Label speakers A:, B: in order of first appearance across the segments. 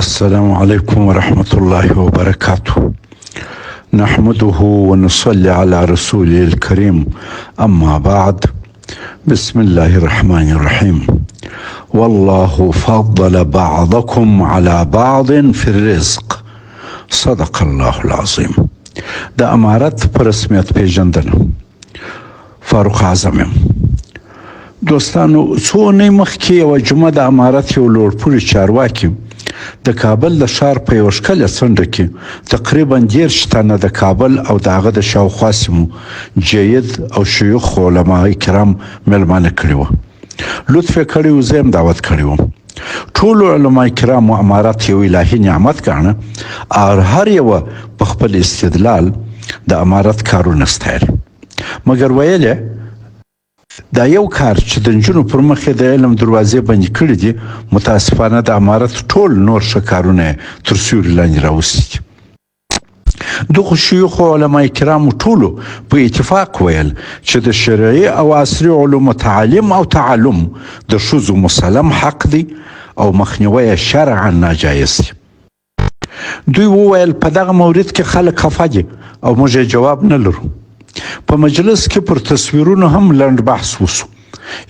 A: السلام عليكم ورحمة الله وبركاته. نحمده ونصلي على رسوله الكريم، أما بعد. بسم الله الرحمن الرحيم. والله فضل بعضكم على بعض في الرزق. صدق الله العظيم. د امارت په رسمیت پیژندنه فاروق اعظم یم. دوستانو، څو اونۍ مخکې یوه جمعه د امارت یو لوړپوړي چارواکي د کابل د ښار په یوه ښکلې څنډه کې تقریبا 30 تنه د کابل او د هغه د شاوخوا سیمو جید او شیوخ علماء کرام مېلمانه کړي وو. لطف یې کړی و، زه هم دعوت کړی وم. ټولو علماء کرامو امارت یو الهي نعمت ګاڼه او هر یوه په خپل استدلال د امارت کارونه ستایل، مګر ویل یې دا یو کار چې د نجونو پر مخ یې د علم دروازې بندې کړي دي، متاسفانه د امارت ټول نور ښه کارونه یې تر سیوري لاندې راوستي دي. دغو شیوخو علماء کرامو ټولو په اتفاق ویل چې د شرعي او عصري علومو تعلیم او تعلم د ښځو مسلم حق دی او مخنیوی یې شرعا ناجایز دی. دوی وویل په دغه مورد کې خلک خفه دي او موږ یې جواب نه لرو. په مجلس کې پر تصویرونو هم لنډ بحث وسو.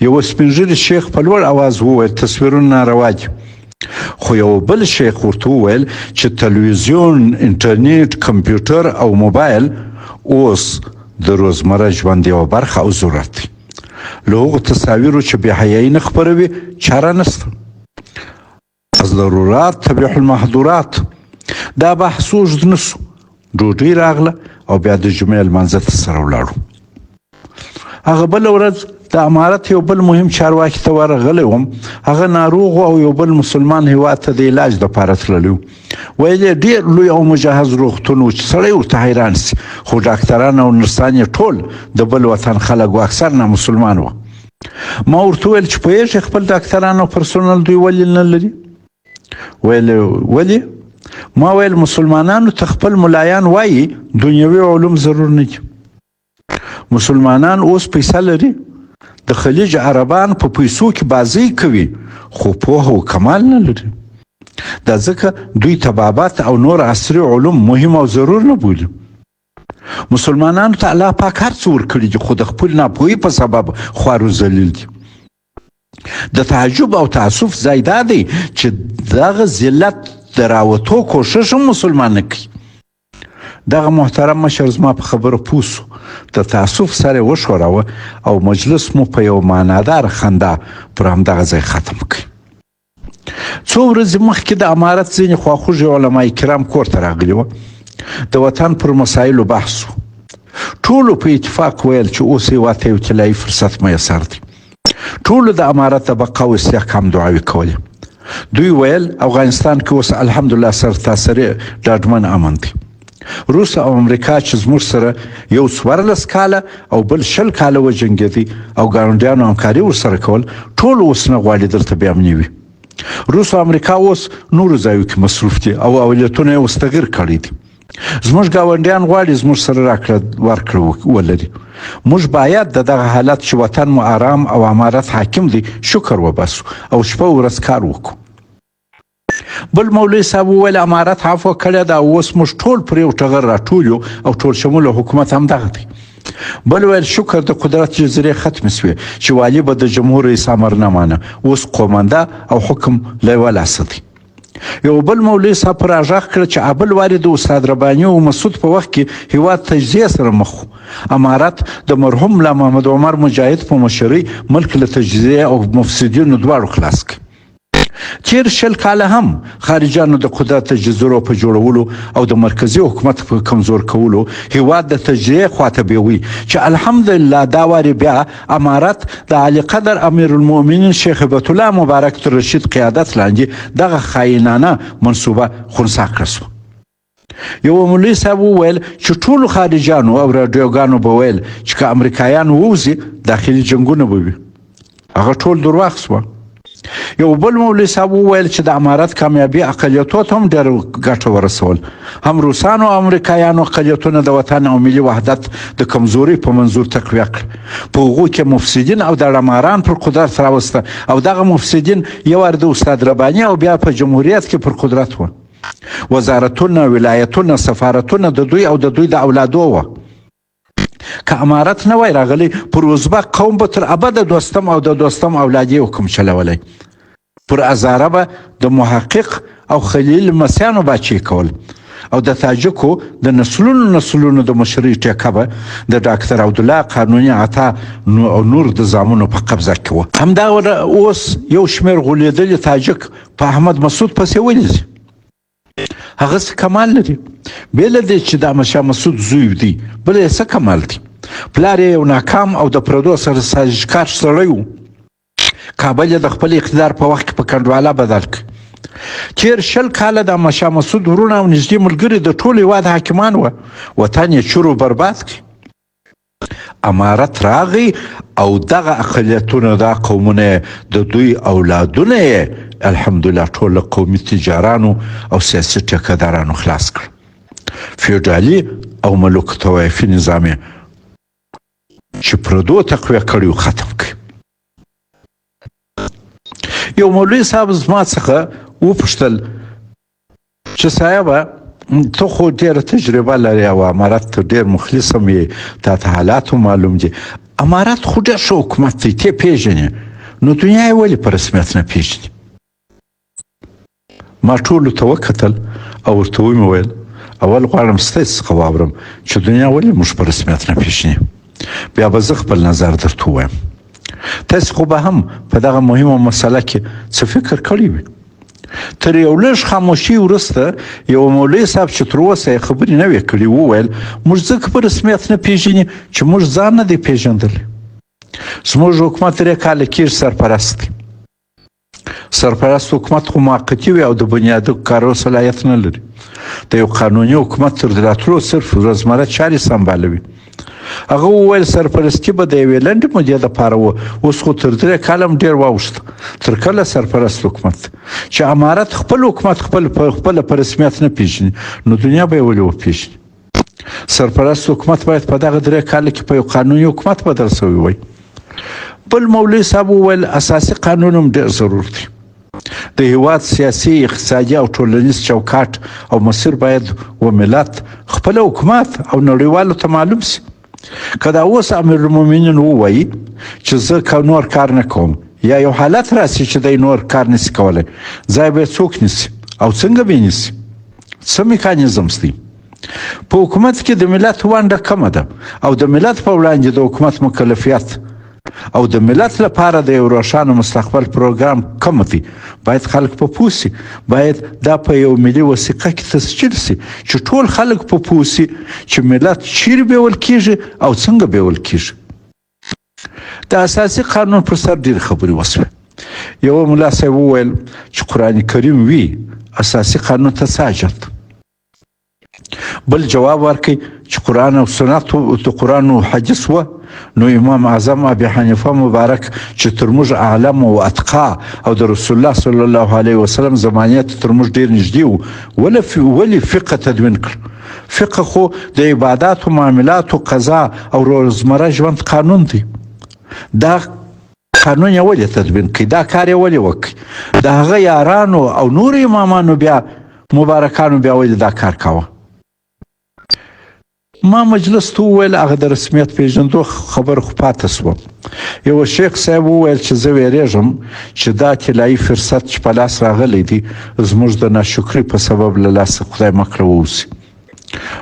A: یو سپین شیخ په لوړ اواز وویل تصویرونه ناروا دي، خو یو بل شیخ ورته وویل چې تلویزیون، انټرنیټ، کمپیوټر او موبایل اوس د روزمره ژوند یوه برخه او ضرورت دی. له هغو تصاویرو چې بېحیایي نه خپروي چاره نشته. از ضرورات تبیح المحظورات. دا بحث اوږد نه سو. ډوډۍ راغله او بیا د جمعې لمانځه ته سره ولاړو. هغه بله ورځ د امارت یو بل مهم چارواکي ته ورغلی وم. هغه ناروغ او یو بل مسلمان هیواد ته د علاج دپاره تللی و. ویل یې ډېر لوی او مجهز روغتون و چې سړی ورته حیران سي، خو ډاکټران او نرسان یې ټول د بل وطن خلک و، اکثر نامسلمان وه. ما ورته ویل چې پوهېږې خپل ډاکټران او پرسونل دوی ولې نه لري؟ ویل ولې؟ ما ویل مسلمانانو ته خپل ملایان وایي دنیوي علوم ضرور نه دي. مسلمانان اوس پیسه لري، د خلیج عربان په پیسو کې بازی کوي، خو پوهه او کمال نه لري. دا ځکه دوی طبابت او نور عصري علوم مهم او ضرور نه بولي. مسلمانانو ته الله پاک هر څه ورکړي دي، خو د خپل ناپوهۍ په سبب خوار و ذلیل دي. د تعجب او تاسف ځای دا دی چې دغه ذلت د راوتو کوښښ هم مسلمان نه کوي. دغه محترم مشر زما په خبره پوه سو، د تاسف سره یې وښوراوه او مجلس مو په یو معناداره خندا پر همدغه ځای ختم کړ. څو ورځې مخکې د امارت ځینې خواخوږي علما کرام کور ته راغلي وه. د وطن پر مسایلو بحث و. ټولو په اتفاق ویل چې اوس هېواد ته یو طلایي فرصت میسر دی. ټولو د امارت د بقا او استحکام دعاوې کولې. دوی ویل افغانستان کې اوس الحمدلله سرتاسري ډاډمن امن دی. روس او امریکا چې زموږ سره یو 14 کاله او بل 20 کاله وجنګېدي او ګاونډیانو همکاري ورسره کول، ټول اوس نه غواړي دلته بیا امني وي. روس او امریکا اوس نورو ځایو کې مصروف دي او اولتونه یې اوس تغییر کړی دي. زموږ ګاونډیان غواړي زموږ سره راکړه ورکړه ولري. موږ باید د دغه حالت چې وطن مو آرام او امارت حاکم دی شکر وباسو او شپه ورځ کار وکړو. بل مولوي صاحب وویل امارت عفوه کړې ده او اوس موږ ټول پر یو ټغر راټول یو او ټول شموله حکومت همدغه دی. بل ویل شکر د قدرت جزیرې ختمې سوې چې والي به د جمهور رئیس امر نه مانه، اوس قومنده او حکم له یوه لاسه دی. یو بل مولوي صاحب پر راغږ کړه چې اول وارې د استاد رباني او مسعود په وخت کې هیواد تجزیه سره مخ و. امارت د مرحوم ملا محمد عمر مجاهد په مشرۍ ملک له تجزیه او مفسدینو دواړو خلاص کړ. تیر 20 کاله هم خارجانو د قدرت د جزیرو په جوړولو او د مرکزي حکومت په کمزور کولو هیواد د تجزیه خواته بیوي چې الحمدلله دا وارې بیا امارت د عالی قدر امیر المؤمنین شیخ هبت الله مبارک تر رشید قیادت لاندې دغه خاینانه منصوبه خنثی کړه سوه. یو مولوي صاحب وویل چې ټولو خارجانو او راډیوګانو به ویل چې که امریکایان ووځي داخلي جنګونه به وي. هغه ټول درواغ سوه. یو بل مولوي صاحب وویل چې د امارت کامیابي اقلیتو ته هم ډېر ګټه ورسول. هم روسانو او امریکایانو اقلیتونه د وطن او ملي وحدت د کمزوري په منظور تقویه کړ. په هغو کې مفسدین او د ډماران پر قدرت راوسته او دغه مفسدین یو وار د استاد رباني او بیا په جمهوریت کې پر قدرت وه. وزارتونه، ولایتونه، سفارتونه د دوی او د دوی د اولادو وه. که امارت نه وای راغلی پر ازبک قوم به تر ابده دوستم او د دوستم اولادي حکم چلولی. پر ازاره به د محقق او خلیل مسیانو باچې کول او د تاجکو د نسلونو د مشرۍ ټیکه به د ډاکټر عبدالله قانوني عطا او نور د زامنو په قبضه کې وه. همدا اوس یو شمېر غولېدلي تاجک په احمد مسعود پسې ولي. هغه څه کمال لري بې له دې چې د احمدشاه مسعود زوی دی، بل یې څه کمال دی؟ پلار یې یو ناکام او د پردو سره سازشکار سړی و. کابل یې د خپل اقتدار په وخت کې په کنډواله بدل کړ. تېر 20 کاله د احمدشاه مسعود ورونه او نږدې ملګري د ټول هېواد حاکمان وه. وطن یې چور و برباد کړ. امارت راغی او دغه اقلیتونه دا قومونه د دوی اولادونه یې الحمدلله ټول له قومي تجارانو او سیاسي ټیکهدارانو خلاص کړ. فیوډالي او ملوک طوایفي نظام یې چې پردو تقویه کړي و ختم کړي. یو مولوي صاحب زما څخه وپوښتل چې صاحبه ته خو ډېره تجربه لرې او امارت ته ډېر مخلص هم یې، تا ته حالات معلوم دي. امارت خو ډېر ښه حکومت دی، ته یې پېژنې، نو دنیا یې ولې په رسمیت نه پېژني؟ ما ټولو ته وکتل او ورته ومې ویل اول غواړم ستاسې څخه واورم چې دنیا ولې موږ په رسمیت نه پېژني، بیا به زه خپل نظر درته ووایم. تاسې خو به هم په دغه مهمه مسله کې څه فکر کړی وي. تر یو لږ خاموشي وروسته یو مولوي صاحب چې تر اوسه یې خبرې نه وې کړې وویل موږ ځکه په رسمیت نه پېژني چې موږ ځان نه دی پېژندلی. زموږ حکومت 3 کاله کېږي سرپرست دی. سرپرست حکومت خو موقتي وي او د بنیادي کارو صلاحیت نه لري. د یو قانوني حکومت تر راتلو صرف روزمره چارې سمبالوي. هغه وویل سرپرستي به د یوې لنډې مودې دپاره وه، اوس خو تر 3 کاله هم ډېر واوښته. تر کله سرپرست حکومت چې امارت خپل حکومت خپله په رسمیت نه پېژني، نو دنیا به یې ولې وپېژني؟ سرپرست حکومت باید په دغه 3 کاله کې په یو قانوني حکومت بدل شوی وای. بل مولوي صاحب وویل اساسي قانون هم ډېر ضرور دی. د هېواد سیاسي، اقتصادي او ټولنیز چوکاټ او مسیر باید و ملت خپل حکومت او نړیوالو ته معلوم سي. که دا اوس امیرالمؤمنین ووایي چې زه نور کار نه کوم یا یو حالت راسي چې دی نور کار نسي کولی، ځای به یې څوک نیسي او څنګه به یې نیسي؟ څه میکانیزم دی؟ په حکومت کې د ملت ونډه کمه ده او د ملت په وړاندې د حکومت مکلفیت او د ملت لپاره د یو روښانه مستقبل پروګرام کم دی. باید خلک په پوه سي، باید دا په یو ملي وثیقه کې تسجیل سي چې ټول خلک په پوه سي چې ملت چیرې بیول کیږي او څنګه بیول کیږي. د اساسي قانون پر سر ډېرې خبرې وسوې. یو ملا صاحب وویل چې قرآن کریم وي اساسي قانون ته څه حاجت؟ بل جواب ورکړي چې قرآن او سنت د قرآن او حدیث وه، نو امام اعظم ابي حنیفه مبارک چې تر موږ عالم او اتقا او د رسول الله صلی الله علیه وسلم زمانه ته تر موږ ډېر نږدې و، ولې فقه تدوین کړ؟ فقه خو د عبادات او معاملات او قضا او روزمره ژوند قانون دی. دا قانون یې ولې تدوین کړي؟ دا کار یې ولې وکړي؟ د هغه یارانو او نور امامانو بیا مبارکانو بیا ولې دا کار کاوه؟ ما مجلس ته وویل هغه د رسمیت پېژندو خبر خو پاته سوه. یو شیخ صاحب وویل چې زه ویرېږم چې دا طلایي فرصت چې په لاس راغلی دی زموږ د ناشکرۍ په سبب له لاسه خدای مکړه ووسي.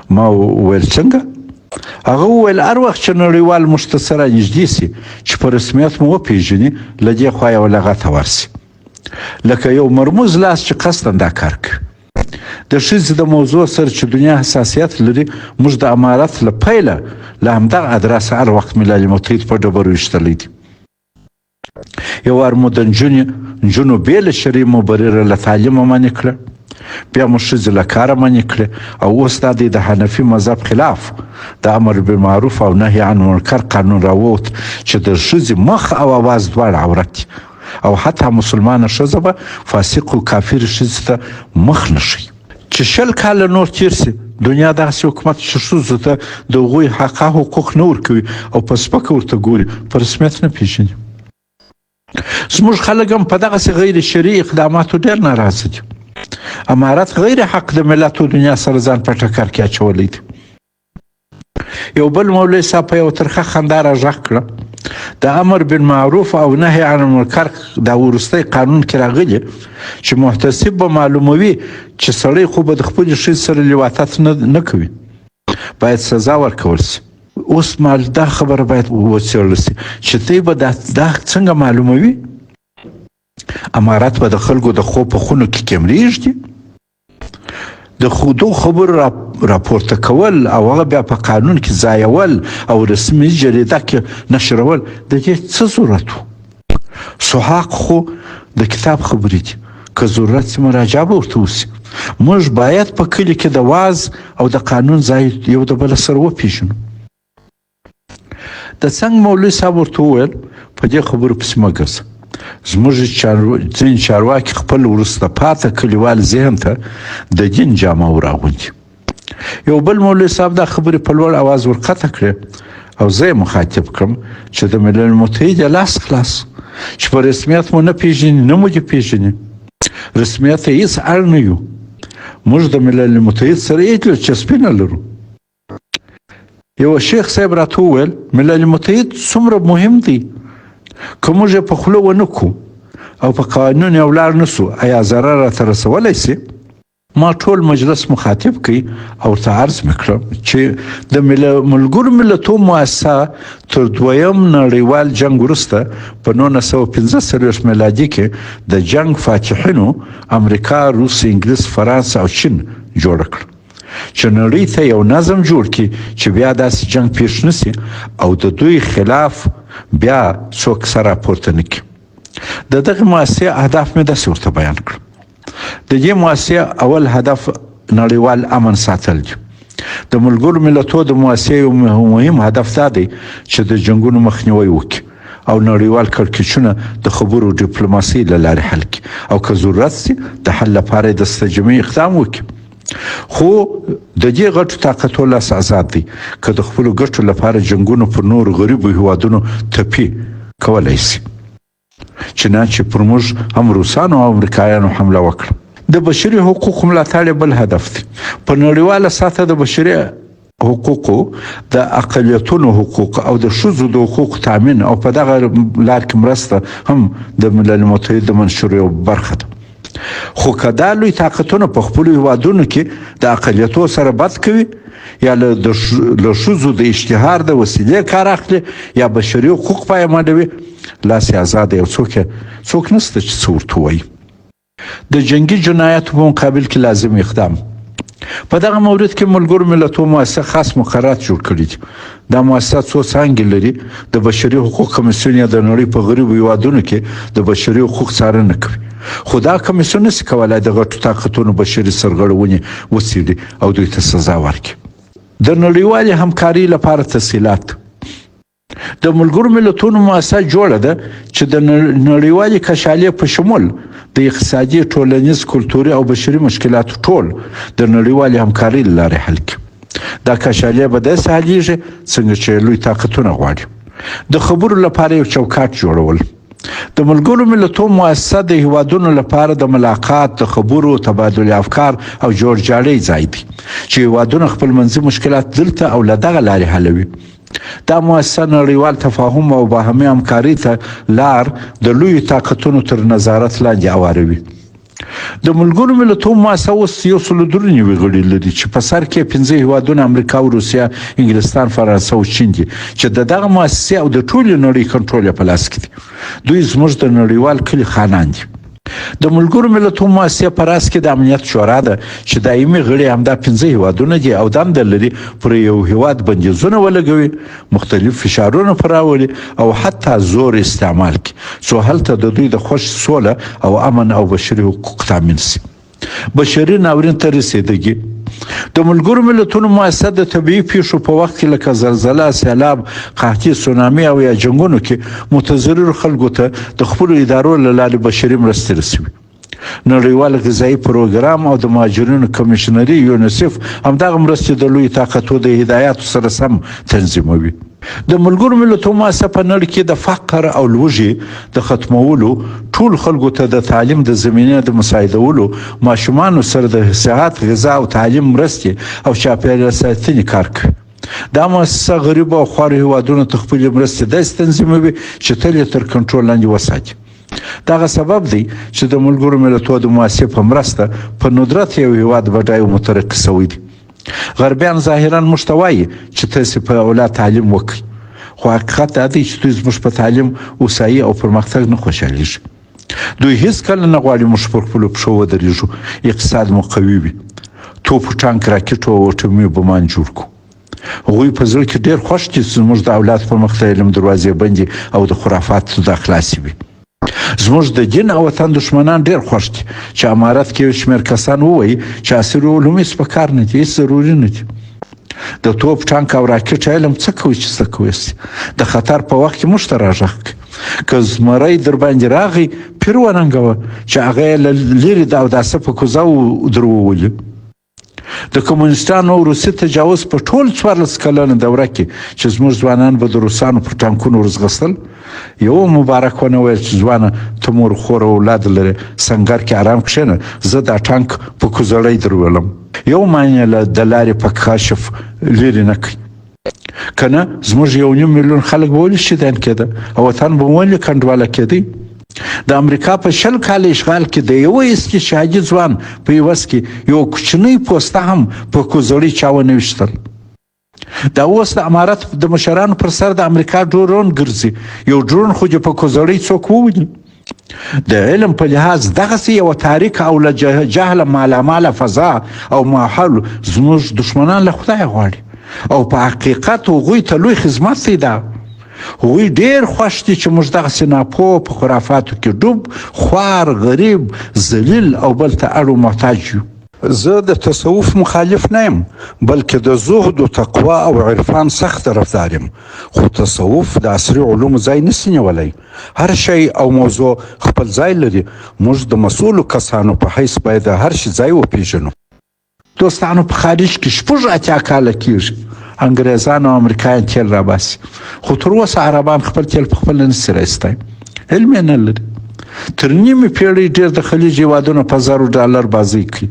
A: ما وویل څنګه؟ هغه وویل هر وخت چې نړیوال موږ ته سره نږدې سي چې په رسمیت مو وپېژني له دې خوا یوه لغته ورسي، لکه یو مرموز لاس چې قصدا دا کار کوي. د ښځې د موضوع سره چې دنیا حساسیت لري، موږ د امارت له پیله له همدغه ادرسه هر وخت ملل متحد په ډبرو ویشتلی دي. یو وار مو د نجونو بې له شرعي مبرره له تعلیمه منع کړه، بیا مو ښځې له کاره منع کړې او اوس دا د حنفي مذهب خلاف د امر بالمعروف او نهي عن منکر قانون راووت چې د ښځې مخ او اواز دواړه عورت دي. او حتی مسلمانه ښځه به فاسق و کافر ښځې ته مخ نه ښي. چې 20 کاله نور تیر سي دنیا داسې حکومت چې ښځو ته د هغوی حقوق نه ورکوي او په سپکه ورته ګوري، په رسمیت نه پیژني. زموږ خلک هم په دغسې غیر شرعي اقداماتو ډېر ناراضه دي. امارت غیر حق د ملت و دنیا سره ځان په ټکر کې اچولی دی. یو بل مولوي صاحب په یوه ترخه خندا راغږ کړه، د امر بالمعروف او نهي عن المنکر دا وروستی قانون کې راغلي چې محتسب به معلوموي چې سړی خو به د خپلې ښځې سره لواطت نه کوي، باید سزا ورکول سي. اوس دا خبره باید وڅېړل سي چې دی به دا څنګه معلوموي؟ امارت به د خلکو د خوب په خونو کې کیمرې ږدي، د خودو خبرو راپورته کول او هغه بیا په قانون کې ځایول او رسمي جریده کې نشرول، د دې څه ضرورت و؟ سحاق خو د کتاب خبرې دي، که ضرورت سي مراجعه به ورته وسي. موږ باید په کلي کې د واز او د قانون ځای یو د بله سره وپېژنو. د څنګ مولوي صاحب ورته وویل په دې خبرو پسې مه ګرځه، زموږ ځینې چارواکي خپل وروسته پاته کلیوال ذهن ته د دین جامه وراغوندي. یو بل مولوي صاحب دا خبرې په لوړ اواز ورقطع کړې او زه یې مخاطب کړم چې د ملل متحد لاس خلاص چې په رسمیت مو نه پیژني، نه مو دې پیژني، رسمیت یې هېڅ اړ نه یو. موږ د ملل متحد سره هېڅ دلچسپي نه لرو. یو شیخ صاحب راته وویل ملل متحد څومره مهم دی، که موږ یې په خوله ونه کړو او په قانون یې ولاړ نه سو، آیا ضرر راته رسولی سي؟ ما ټول مجلس مخاطب کړي او ورته عرض مې کړه چې د ملګرو ملتونو مؤسسه تر 2م نړیوال جنګ وروسته په 1945 میلادي کې د جنګ فاتحینو امریکا، روس، انګلیس، فرانسه او چین جوړه کړه چې نړۍ ته یو نظم جوړ کړي چې بیا داسې جنګ پیښ نه سي او د دوی خلاف بیا څوک سر راپورته نه کړي. د دغې مؤسسې اهداف مې داسې ورته بیان کړل. د دې مؤسسې اول هدف نړیوال امن ساتل دي. د ملګرو ملتونو د مؤسسې یو مهم هدف دا دی چې د جنګونو مخنیوی وکړي او نړیوال کړکېچونه د خبرو ډیپلوماسۍ له لارې حل کړي او که ضرورت سي د حل لپاره د استجمې اقدام وکړي. خو د دې غټو طاقتو لاس آزاد دی که د خپلو ګټو لپاره جنګونو پر نورو غریبو هیوادونو تپي کولی سي. چنانچه پر موږ هم روسانو او امریکایانو حمله وکړه. د بشري حقوقو ملاتړ بل هدف دی. په نړیواله سطحه د بشري حقوقو، د اقلیتونو حقوق او د ښځو د حقوقو تامین او په دغه لار کې مرسته هم د ملل متحد د منشور یو برخه ده. خو که دا لوی طاقتونه په خپلو هیوادونو کې د اقلیتو سره بد کوي یا له ښځو د اشتهار د وسیلې کار اخلي یا بشري حقوق پایمالوي، لاس آزاد یو څوک نشته چې څه ورته ووایي. د جنگي جنایاتو په مقابل کې لازم اقدام. په دغه مورد کې ملګرو ملتونو مؤسسه خاص مقررات جوړ کړي دي. دا مؤسسه څو څانګې لري. د بشري حقوق کمیسیون یا د نړۍ په غریبو هیوادونو کې د بشري حقوق څارنه کوي. خو دا کمیسیون نشي کولای د غټو طاقتونو بشري سرغړونې وڅېړي او دوی ته سزا ورکړي. د نړیوالې همکارۍ لپاره تسهیلات. د ملګرو ملتونو مؤسسه جوړه ده چې د نړیوالې کشالې په شمول د اقتصادي، ټولنیز، کلتوري او بشري مشکلاتو ټول د نړیوالې همکارۍ له لارې حل کړي. دا کشالې به داسې حلیږي څنګه چې لوی طاقتونه غواړي. د خبرو لپاره یو چوکاټ جوړول. د ملګرو ملتونو مؤسسه د هیوادونو لپاره د ملاقات، د خبرو، تبادل افکار او جوړجاړي ځای دی چې هیوادونه خپل منځي مشکلات دلته او له دغه لارې حلوي. دا مؤسسه نړیوال تفاهم او باهمي همکارۍ ته لار د لویو طاقتونو تر نظارت لاندې هواروي. د ملګرو ملتونو مؤسسه اوس 193 غړي لري چې په سر کې 15 هیوادونه امریکا او روسیه، انګلستان، فرانسه او چین دي چې دغه مؤسسې او د ټولې نړۍ کنټرول یې په لاس کې دی. دوی زموږ د نړیوال کلي خانان دي. د ملګرو ملتونو مؤسسې په راس کې د امنیت شورا ده چې دایمي غړي همدا 15 هیوادونه دي او دنده لري پر یو هیواد بندیزونه ولګوي، مختلف فشارونه پر راولي او حتی زور استعمال کړي څو هلته د دوی د خوښ سوله او امن او بشري حقوق تامین سي. بشري ناورین ته رسیدګي. د ملګرو ملتونو مؤسسه د طبیعي پیښو په وخت کې لکه زلزله، سیلاب، قحطي، سونامي او یا جنګونو کې متضررو خلکو ته د خپلو ادارو له لارې بشري مرستې رسوي. نړیوال غذایي پروګرام او د مهاجرینو کمیشنري یونیسف همدغه مرستې د لوی طاقتو د هدایاتو سره سم تنظیموي. د ملګرو ملتونو مؤسسه په نړۍ کې د فقر او لوږې د ختمولو، ټول خلکو ته د تعلیم د زمینې د مساعدولو، ماشومانو سره د صحت، غذا او تعلیم مرستې او چاپیریال ساتنې کار کوي. دا مؤسسه غریب او خوار هیوادونو ته خپلې مرستې داسې تنظیموي چې تل یې تر کنټرول لاندې وساتي. دغه سبب دی چې د ملګرو ملتونو د مؤسسې په مرسته په ندرت یو هیواد بډای او مترقي شوی دی. غربیان ظاهرا موږ ته وایي چې تاسې په اولاد تعلیم وکړئ، خو حقیقت دا دی چې دوی زموږ په تعلیم، هوسایي او پرمختګ نه خوشحالیږي. دوی هیڅکله نه غواړي موږ پر خپلو پښو ودرېږو، اقتصاد مو قوي وي، توپ، ټانک، راکټ او اټومي بمان جوړ کړو. هغوی په زړه کې ډېر خوښ دي چې زموږ د اولاد پر مخ د علم دروازې بندې او د خرافاتو دا خلاصې وي. زموږ د دین او وطن دشمنان ډېر خوښ دي چې امارت کې یو شمېر کسان ووایي چې عصري علوم هېڅ په کار نه دي، هېڅ ضروري نه دي. د توپ، ټانک او راکټ علم څه کوي چې څه کوي؟ د خطر په وخت کې موږ ته راږغ کړي. که زمری در باندې راغی، پیر وننګوه چې هغه یې له لرې د اوداسه په کوزه در وولي. د کمونیستانو او روسي تجاوز په ټول 14 کلنه دوره کې چې زموږ ځوانان به د روسانو پر ټانکونو ورځغستل، یو مبارک ونه ویل چې ځوانه ته مور خور اولاد لرې، سنګر کې آرام کښېنه، زه دا ټانک په کوزړۍ در ولم. یو معنی له د لارې په کاشف لرې نه کوي. که نه زموږ 1.5 میلیون خلک به ولې شهیدان کېده او وطن به ولې کنډواله کېدی؟ د امریکا په 20 کال اشغال کې د یو استشهادي ځوان په عوض کې یو کوچنی پوسته هم په کوزړۍ چا ونه ویشتل. دا اوس د امارت د مشرانو پر سر د امریکا ډرون ګرځي. یو ډرون خو دې په کوزړۍ څوک وویني؟ د علم په لحاظ دغسې یوه تاریک او له جهله مالاماله فضا او ماحول زموږ دشمنان له خدایه غواړي او په حقیقت هغوی ته لوی خدمت دی. دا هغوی ډېر خوښ دي چې موږ دغسې ناپوه په خرافاتو کې ډوب، خوار، غریب، ذلیل او بل ته اړ و محتاج یو. زه د تصوف مخالف نه یم، بلکې د زهد و تقوا او عرفان سخت طرفدار یم. خو تصوف د عصري علومو ځای نسي نیولی. هر شی او موضوع خپل ځای لري. موږ د مسؤلو کسانو په حیث باید د هر شي ځای وپېژنو. دوستانو په خارج کې 80 کاله کېږي انګریزان او امریکایان تیل راباسي، خو تر اوسه عربان خپل تیل په خپله نسي رایستی. علم یې نه لري. تر نیمې پیړۍ ډېر د خلیج هیوادونه په $1000 بازۍ کوي.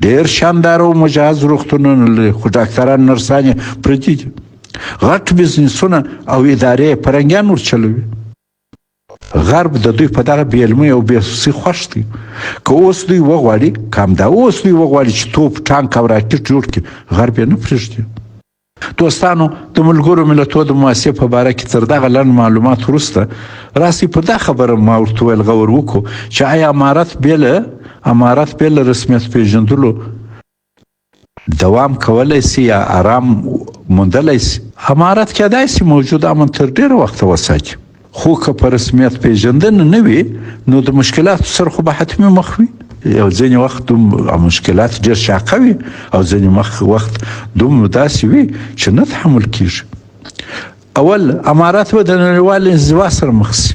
A: ډېر شاندار او مجهز روغتونونه لري، خو ډاکټران، نرسان یې پردي دي. غټ بزنسونه او ادارې پرنګیان ورچلوي. غرب د دوی په دغه بې علمۍ او بېسوسۍ خوښ دی. که اوس دوی وغواړي، که همدا اوس دوی وغواړي چې توپ، ټانک او راکټ جوړ کړي، غرب یې نه پرېږدي. دوستانو، د ملګرو ملتونو د مؤسسې په باره کې تر دغه لنډ معلومات وروسته راسئ په دا خبره ما ورته ویل غور وکړو چې آیا امارت بې له رسمیت پېژندلو دوام کولی سي یا آرام موندلی سي؟ امارت کېدای سي موجود امن تر ډېره وخته وساتي، خو که په رسمیت پېژندنه نه وي نو د مشکلاتو سره خو به حتمي مخ وي. یو ځینې وخت مشکلات ډېر شاقه وي او ځینې وخت دومره داسې وي چې نه تحمل کېږي. اول امارات به د نړیوال انزوا سره مخ شي،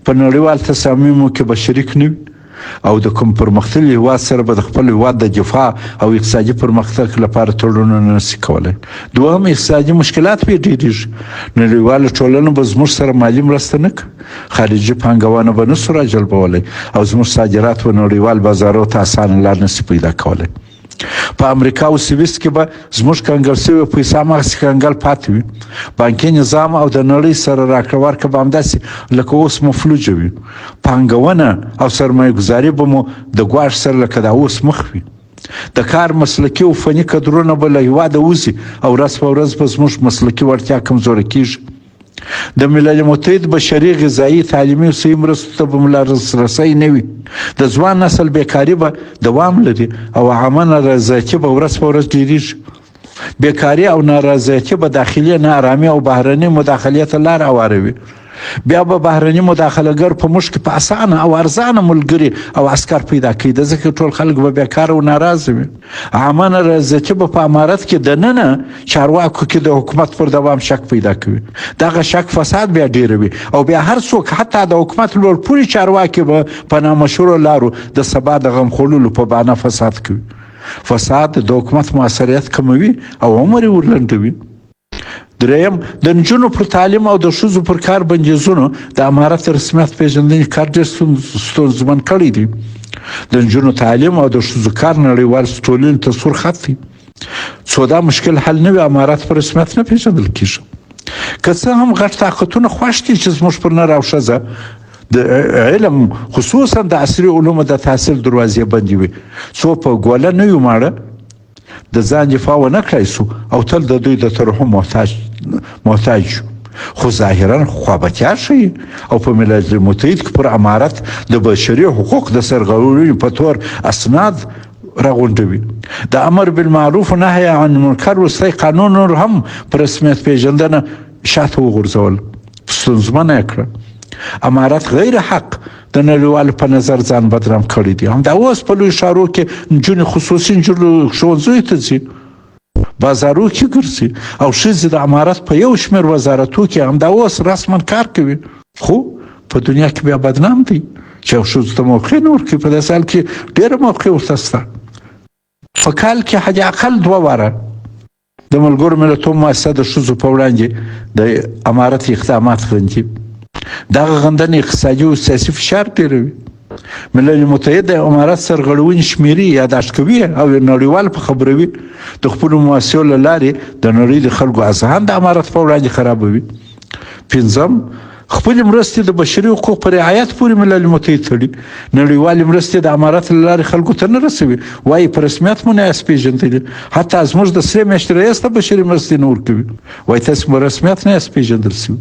A: په نړیوال تصامیمو کې به شریک نه وي او د کوم پرمختللي هیواد سره به د خپل هیواد د دفاع او اقتصادي پرمختګ لپاره تړونونه نه شي کولی. دوهم، اقتصادي مشکلات به ډېرېږي. نړیواله ټولنه به زموږ سره مالي مرسته نه کوي، خارجي پانګونه به نه سو راجلبولی او زموږ صادرات به نړیوال بازارو ته اسانه لار نه شي پیدا کولی. په امریکا او سویس کې به زموږ کنګل شوې پیسه هماغسې کنګل پاتې وي. بانکي نظام او د نړۍ سره راکړه ورکړه به همداسې لکه اوس مفلوجه وي. پانګونه او سرمایه ګزاري به مو د ګواښ سره لکه دا اوس مخ وي. د کار مسلکي او فني کدرونه به له هېواده وځي او ورځ په ورځ به زموږ مسلکي وړتیا کمزوره کېږي. د ملل متحد بشري، غذایي، تعلیمي او صحي مرستو ته به لاسرسی نه وي. د ځوان نسل بیکاري به دوام لري او عامه نارضایتي به ورځ په ورځ ډېرېږي. بیکاري او نارضایتي به داخلي ناارامي او بهرني مداخلې ته لار هواروي. بیا به بهرني مداخلهګر په موږ کې په اسانه او ارزانه ملګري او عسکر پیدا کړي، د ځکه ټول خلک به بیکاره او ناراضه وي. عامه نارضایتي به په امارت کې دننه چارواکو کې د حکومت پر دوام شک پیدا کوي. دغه شک فساد بیا ډیروي او بیا هر څوک حتی د حکومت لوړ پوړي چارواکي به په نامشهورو لارو د سبا د غم خوړلو په بهانه فساد کوي. فساد د حکومت موثریت کموي او عمر یې ورلنډوي. دریم، د نجونو پر تعلیم او د ښځو پر کار بندیزونو د امارت رسمیت پیژندنې کار ډېر ستونزمن کړی دی. د نجونو تعلیم او د ښځو کار نړیوال ټولنې ته سور خط دی. څو دا مشکل حل نه وي امارت په رسمیت نه پیژندل کیږي. که څه هم غټ طاقتونه خوښ دي چې زموږ پر نر او ښځه د علم خصوصا د عصري علومو د تحصیل دروازې بندې وي، څو په ګوله نه یو ماړه د ځان دفاع ونه کړای سو او تل د دوی د ترحم محتاج خو ظاهرا خوابتیا ښیي او په ملل متحد کې پر امارت د بشري حقوق د سرغړونې په تور اسناد راغونډوي. د امر بالمعروف و نهی عن منکر وروستی قانون نور هم په رسمیت پیژندنه شاته وغورځول، ستونزمنه یې کړه. امارت غیر حق د نړیوالو په نظر ځان بدنام کړی دی. همدا اوس په لوی ښارو کې نجونې خصوصي ښوونځیو ته ځي، بازارو کې ګرځي او ښځې د امارت په یو شمېر وزارتو کې همدا اوس رسما کار کوي. خو په دنیا کې بیا بدنام دی چې ښځو ته موقع نه ورکوي. په داسې حال کې ډېره موقع ورته شته. په کال کې حد اقل 2 واره د ملګرو ملتونو مؤسسه د ښځو په وړاندې د امارت اقدامات غندي. دغه غندنې اقتصادي او سیاسي فشار ډېروي. ملل متحد د امارت سرغړونې شمیري یاداشت کوي او نړیوال په خبروي. د خپلو مؤسسو له لارې د نړۍ د خلکو اذهان د امارت په وړاندې خرابوي. 5م، خپلې مرستې د بشري حقوقو په رعایت پورې ملل متحد تړي. نړیوالې مرستې د امارت له لارې خلکو ته نه رسوي، وایي په رسمیت مو نه یاست پیژندلي. حتی زموږ د 3 میاشتې رئیس ته بشري مرستې نه ورکوي، وایي تاسې په رسمیت نه یاست پیژندل شوي.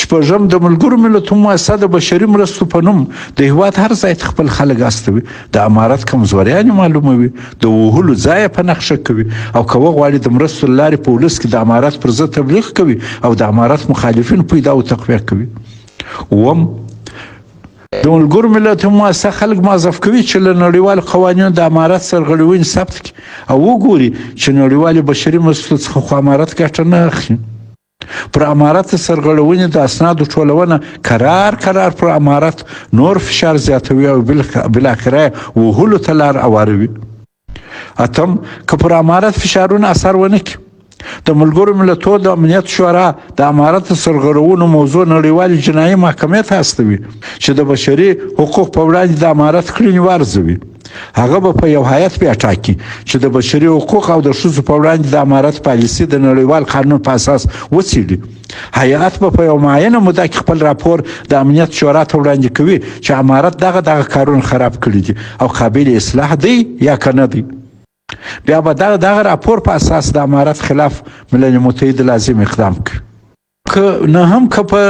A: 6م، د ملګرو ملتونو مؤسسه د بشري مرستو په نوم د هېواد هر ځای ته خپل خلک استوي، د امارت کمزوریانې معلوموي، د وهلو ځای په نقشه کوي او که وغواړي د مرستو له لارې په ولس کې د امارت پر ضد تبلیغ کوي او د امارت مخالفین پیدا او تقویه کوي. 9م، د ملګرو ملتونو مؤسسه خلک موظف کوي چې له نړیوالو قوانینو د امارت سرغړونې ثبت کړي او وګوري چې نړیوالې بشري مرستو څخه خو امارت ګټه نه اخلي. پر امارت سرغړونې د اسنادو ټولونه کرار پر امارت نور فشار زیاتوي او بالاخره وهلو ته لار هواروي. 8م، که پر امارت فشارونه اثر ونه کړي، د ملګرو ملتونو د امنیت شورا د امارت سرغړونو موضوع نړیوالې جنایي محکمې ته استوي چې د بشري حقوق په وړاندې د امارت کړنې وارزوي. هغه به په یو هیئت بیا ټاکي چې د بشري حقوق او د ښځو په وړاندې د امارت پالیسي د نړیوال قانون په اساس وڅېړي. هیئت به په یو معینه موده کې خپل راپور د امنیت شورا ته وړاندې کوي چې امارت دغه کارونه خراب کړي دي او قابل اصلاح دی یا که نه دی. بیا به دغه راپور په اساس د امارت خلاف ملل متحد لازم اقدام کوي. که نه هم که په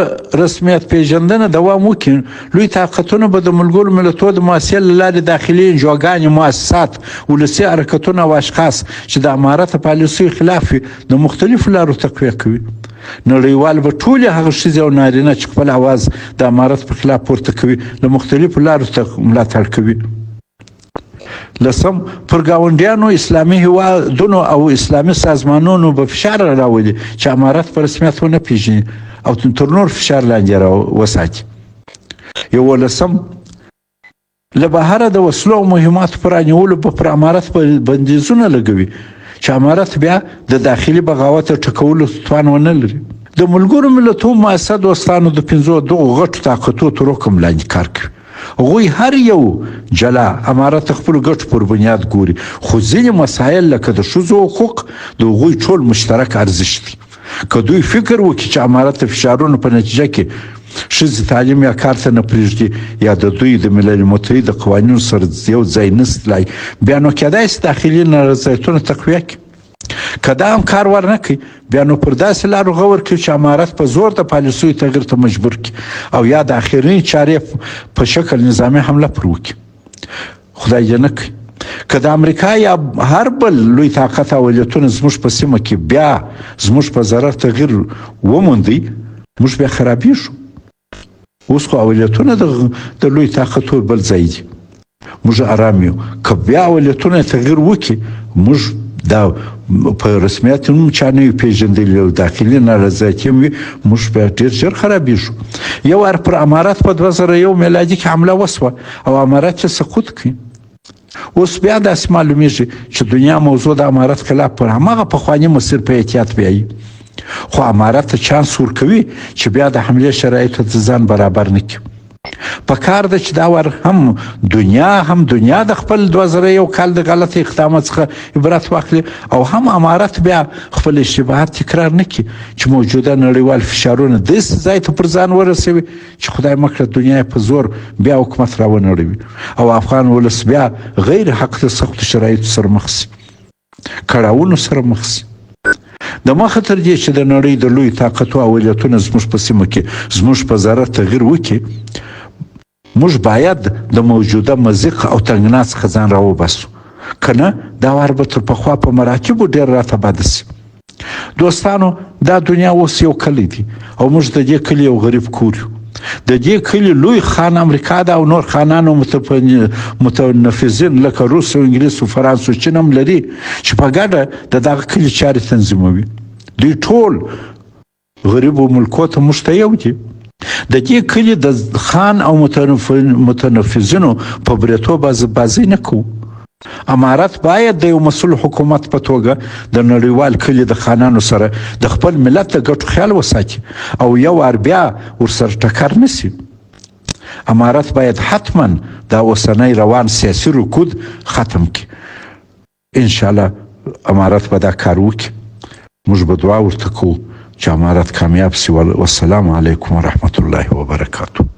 A: رسمیت پیژندنه دوام وکړي، لوی طاقتونه به د ملګرو ملتونو د مؤسسې له لارې داخلي انجوګانې، مؤسسات، ولسي حرکتونه او اشخاص چې د امارت پالیسیو خلاف وي د مختلفو لارو تقویه کوي. نړیوال به ټولې هغه ښځې او نارینه چې خپل اواز د امارت په خلاف پورته کوي له مختلفو لارو ملاتړ کوي. 10م، پر ګاونډیانو، اسلامي هیوادونو او اسلامي سازمانونو به فشار راولي چې امارت په رسمیت ونه پیژني او تر نور فشار لاندې وساتي. 11م، له بهره د وسلو او مهماتو په رانیولو به پر امارت بندیزونه لګوي چې امارت بیا د داخلي بغاوت ټکولو توان ونه لري. د ملګرو ملتونو مؤسسه دوستانو د 5 غټو طاقتو تر حکم لاندې کار کوي. هغوی هر یو جلا امارت خپل ګټو پر بنیاد ګوري، خو ځینې مسایل لکه د ښځو حقوق د هغوی ټول مشترک ارزښت دي. که دوی فکر وکړي چې امارت د فشارونو په نتیجه کې ښځې تعلیم یا کار ته نه پرېږدي یا د دوی د ملل متحد د قوانینو سره یو ځای نشي تلای، بیا نو کېدای شي داخلي نارضایتونه تقویه کړي. که دا هم کار ور نه کوي، بیا نو پر داسې لارو غور کوي چې امارت په زور د پالیسیو تغییر ته مجبور کړي او یا د اخرین چارې په شکل نظامي حمله پر وکړي. خدای دې نه کوي. که د امریکا یا هر بل لوی طاقت او ولایتونه زموږ په سیمه کې بیا زموږ په ضرر تغییر وموندي، موږ بیا خرابېږو. اوس خو اولتونه د لوی طاقتور بل ځای دي، موږ ارام یو. که بیا اولتونه تغییر وکړي، موږ دا په رسمیت هم چا نه وي پېژندلي او داخلي نارضایتي هم وي، موږ بیا ډېر ژر خرابېږو. یو وار پر امارات په 2001 میلادي کې حمله وسوه او امارات یې سقوط کړي. اوس بیا داسې معلومیږي چې دنیا موضوع د امارات خلاف پر هماغه پخواني مسیر په احتیاط بیایي. خو امارات ته چانس ورکوي چې بیا د حملې شرایطو ته ځان برابر نه کړي. په کار ده چې دا ور هم دنیا د خپل 2001 کال د غلط اقدامات څخه عبرت واخلي او هم امارات بیا خپل اشتباهات تکرار نه کړي چې موجوده نړیوال فشارونه داسې ځای ته پر ځان ورسوي چې خدای مکړه دنیا په زور بیا حکومت راونړوي او افغان ولس بیا غیر حق د سختو شرایطو سره مخ شي، کړاوونو سره مخ شي. د مخه تر دې چې د نړۍ د لوی طاقتو اولتونه زموږ په سیمه کې زموږ په ذره تغییر وکړي، موږ باید د موجوده مضیق او تنګنا څخه ځان راوباسو، که نه دا وار به تر پخوا په مراتبو ډېر راته بده شي. دوستانو، دا دنیا اوس یو کلی دی او موږ د دې کلي یو غریب کور یو. د دې کلي لوی خان امریکا ده او نور خانانو متنفذین لکه روس او انګلیس او فرانس او چین هم لري چې په ګډه د دغه کلي چارې تنظیموي. دوی ټول غریبو ملکو ته موږ ته یو دي. د دې کلي د خان او متنفذینو په بریتو بازی نه کوو. امارت باید د یو مسؤل حکومت په توګه د نړیوال کلي د خانانو سره د خپل ملت د ګټو خیال وساتي او یو وار بیا ورسره ټکر نه شي. امارت باید حتما دا اوسنی روان سیاسي رکود ختم کړي. انشاءالله امارت به دا کار وکړي. موږ به دعا ورته کوو چې امارت کامیاب شي. والسلام علیکم ورحمت الله وبرکاته.